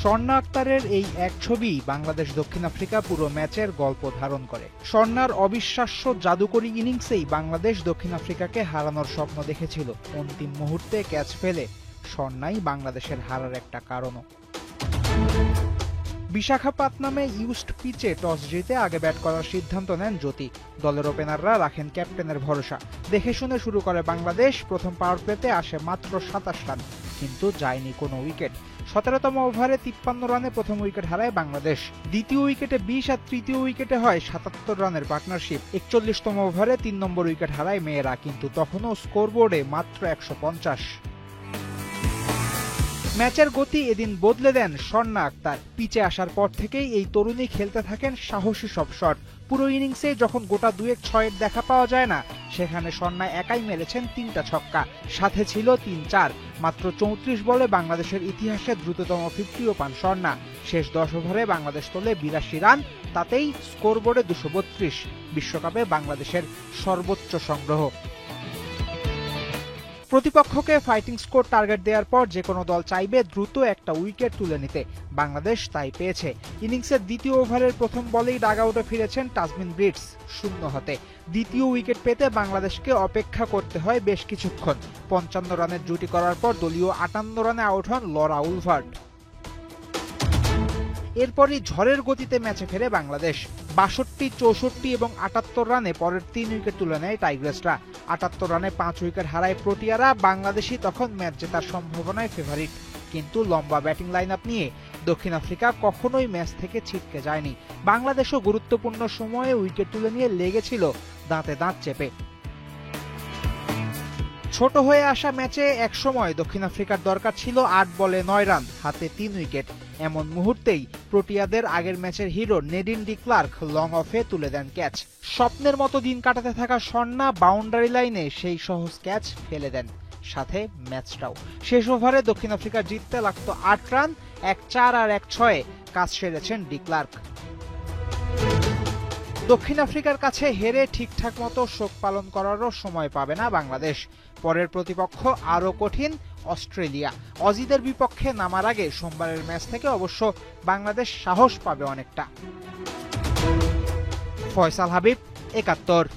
স্বর্ণা আক্তারের এই এক ছবি বাংলাদেশ দক্ষিণ আফ্রিকা পুরো ম্যাচের গল্প ধারণ করে। স্বর্ণার অবিশ্বাস্য জাদুকরী ইনিংসেই বাংলাদেশ দক্ষিণ আফ্রিকাকে হারানোর স্বপ্ন দেখেছিল। অন্তিম মুহূর্তে ক্যাচ ফেলে স্বর্ণাই বাংলাদেশের হারার একটা কারণও। বিশাখাপত্তনমে ইউস্ট পিচে টস জিতে আগে ব্যাট করার সিদ্ধান্ত নেন জ্যোতি। দলের ওপেনাররা রাখেন ক্যাপ্টেনের ভরসা। দেখে শুনে শুরু করে বাংলাদেশ। প্রথম পাওয়ার প্লেতে আসে মাত্র ২৭ রান, কিন্তু যায়নি কোনো উইকেট। ১৭তম ওভারে ৫৩ রানে প্রথম উইকেট হারায় বাংলাদেশ। দ্বিতীয় উইকেটে ২০ আর তৃতীয় উইকেটে হয় ৭৭ রানের পার্টনারশিপ। ৪১তম ওভারে ৩ নম্বর উইকেট হারায় মেয়েরা, কিন্তু তখনও স্কোরবোর্ডে মাত্র ১৫০। ম্যাচের গতি এদিন বদলে দেন স্বর্ণা আক্তার। পিচে আসার পর থেকেই এই তরুণী খেলতে থাকেন সাহসী সব শট। পুরো ইনিংসে যখন গোটা ২-১-৬-এর দেখা পাওয়া যায় না, সেখানে স্বর্ণা একাই মেরেছেন ৩টা ছক্কা, সাথে ছিল ৩-৪। মাত্র ৩৪ বলে বাংলাদেশের ইতিহাসে দ্রুততম 50ও পান স্বর্ণা। শেষ ১০ ওভারে বাংলাদেশ তোলে ৮২ রান, তাতেই স্কোরবোর্ডে ২৩২। বিশ্বকাপে বাংলাদেশের সর্বোচ্চ সংগ্রহ। প্রতিপক্ষকে ফাইটিং স্কোর টার্গেট দেওয়ার পর যে কোনো দল চাইবে দ্রুত একটা উইকেট তুলে নিতে। বাংলাদেশ তাই পেয়েছে। ইনিংসের দ্বিতীয় ওভারের প্রথম বলেই ডাগআউটে ফিরেছেন তাসমিন ব্রিটস ০ হতে। দ্বিতীয় উইকেট পেতে বাংলাদেশকে অপেক্ষা করতে হয় বেশ কিছুক্ষণ। ৫৫ রানের জুটি করার পর দলীয় ৫৮ রানে আউট হন লরা উলভার্ট। এরপরই ঝড়ের গতিতে ম্যাচে ফেরে বাংলাদেশ। ৬২, ৬৪ এবং ৭৮ রানে পরের ৩ উইকেট তুলে নেয় টাইগ্রেসরা। ৭৮ রানে ৫ উইকেট হারায় প্রোটিয়ারা। বাংলাদেশই তখন ম্যাচ জেতার সম্ভাবনায় ফেভারিট। কিন্তু লম্বা ব্যাটিং লাইন আপ নিয়ে দক্ষিণ আফ্রিকা কখনোই ম্যাচ থেকে ছিটকে যায়নি। বাংলাদেশও গুরুত্বপূর্ণ সময়ে উইকেট তুলে নিয়ে লেগেছিল দাঁতে দাঁত চেপে। ছোট হয়ে আসা ম্যাচে একসময় দক্ষিণ আফ্রিকার দরকার ছিল ৮ বলে ৯ রান, হাতে ৩ উইকেট। এমন মুহূর্তেই প্রোটিয়াদের আগের ম্যাচের হিরো নেডিন ডি ক্লার্ক লং অফে তুলে দেন ক্যাচ। স্বপ্নের মতো দিন কাটাতে থাকা স্বর্ণা বাউন্ডারি লাইনে সেই সহজ ক্যাচ ফেলে দেন, সাথে ম্যাচটাও। শেষ ওভারে দক্ষিণ আফ্রিকা জিততে লাগতো ৮ রান। ১-৪ আর ১-৬ কাজ সেরেছেন ডি ক্লার্ক। দক্ষিণ আফ্রিকার কাছে হেরে ঠিকঠাক মতো শোক পালন করারও সময় পাবে না বাংলাদেশ। পরের প্রতিপক্ষ আরও কঠিন, অস্ট্রেলিয়া। অজিদের বিপক্ষে নামার আগে সোমবারের ম্যাচ থেকে অবশ্য বাংলাদেশ সাহস পাবে অনেকটা। ফয়সাল হাবিব, ৭১।